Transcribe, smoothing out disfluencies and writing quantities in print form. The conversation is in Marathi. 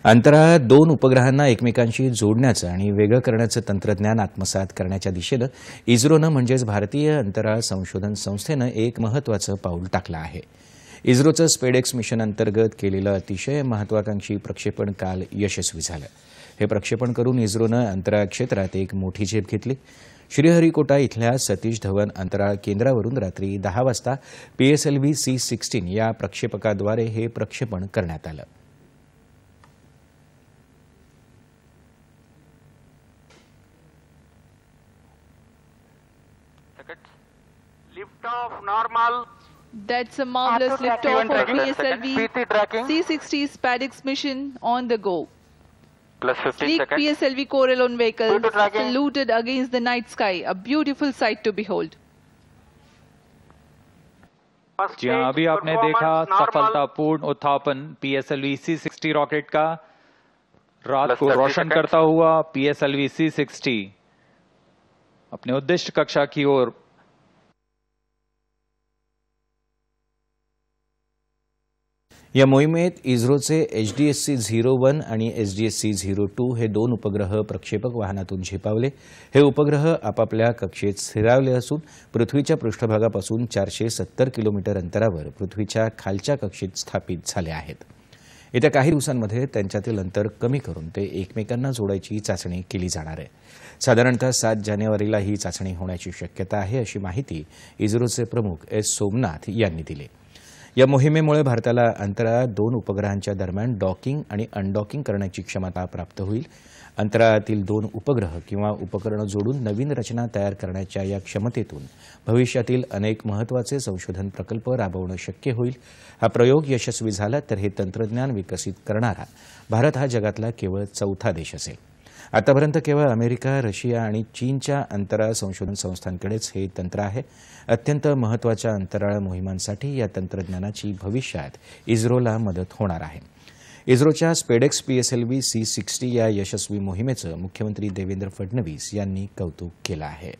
अंतराळात दोन उपग्रहांना एकमेकांशी जोडण्याचं आणि वेगळं करण्याचं तंत्रज्ञान आत्मसात करण्याच्या दिशेनं इस्रोनं म्हणजेच भारतीय अंतराळ संशोधन संस्थेनं एक महत्त्वाचं पाऊल टाकलं आहे. इस्रोचं स्पेडेक्स मिशन अंतर्गत केलेलं अतिशय महत्त्वाकांक्षी प्रक्षेपण काल यशस्वी झालं. हे प्रक्षेपण करून इस्रोनं अंतराळ क्षेत्रात एक मोठी झेप घेतली. श्रीहरिकोटा इथल्या सतीश धवन अंतराळ केंद्रावरून रात्री 10 वाजता PSLV C-16 या प्रक्षेपकाद्वारे हे प्रक्षेपण करण्यात आलं. Lift-off normal. That's a marvelous lift-off of PSLV C-60 SpaceX mission on the go. Plus 15 Sleek seconds. PSLV Corelon vehicle Go to tracking. saluted against the night sky, a beautiful sight to behold. First जी हाँ, stage अभी आपने performance देखा normal. सफलतापूर्ण उत्थापन PSLV C-60 रॉकेट का रात Plus को 30 रोशन seconds. करता हुआ PSLV C-60 अपने उद्दिष्ट कक्षा की ओर या मोहिमेत इस्रोचे HDSC-01 आणि HDSC-02 हे दोन उपग्रह प्रक्षेपक वाहनातून झेपावले. हे उपग्रह आपापल्या कक्षेत स्थिरावले असून पृथ्वीच्या पृष्ठभागापासून 470 किलोमीटर अंतरावर पृथ्वीच्या खालच्या कक्षेत स्थापित झाले आहेत. येत्या काही दिवसांमध्ये त्यांच्यातील अंतर कमी करून ते एकमेकांना जोडायची चाचणी केली जाणार आहे. साधारणतः 7 जानेवारीला ही चाचणी होण्याची शक्यता आहे, अशी माहिती इस्रोचे प्रमुख S. सोमनाथ यांनी दिली. या मोहिमेमुळे भारताला अंतराळात दोन उपग्रहांच्या दरम्यान डॉकिंग आणि अनडॉकिंग करण्याची क्षमता प्राप्त होईल. अंतराळातील दोन उपग्रह किंवा उपकरणं जोडून नवीन रचना तयार करण्याच्या या क्षमतेतून भविष्यातील अनेक महत्त्वाचे संशोधन प्रकल्प राबवणं शक्य होईल. हा प्रयोग यशस्वी झाला तर हे तंत्रज्ञान विकसित करणारा भारत हा जगातला केवळ चौथा देश असेल. आतापर्यंत केवळ अमेरिका, रशिया आणि चीनच्या अंतराळ संशोधन संस्थांकडेच हे तंत्र आहे. अत्यंत महत्त्वाच्या अंतराळ मोहिमांसाठी या तंत्रज्ञानाची भविष्यात इस्रोला मदत होणार आहे. इस्रोच्या स्पेडेक्स PSLV C-60 या यशस्वी मोहिमेचं मुख्यमंत्री देवेंद्र फडणवीस यांनी कौतुक केलं आहे.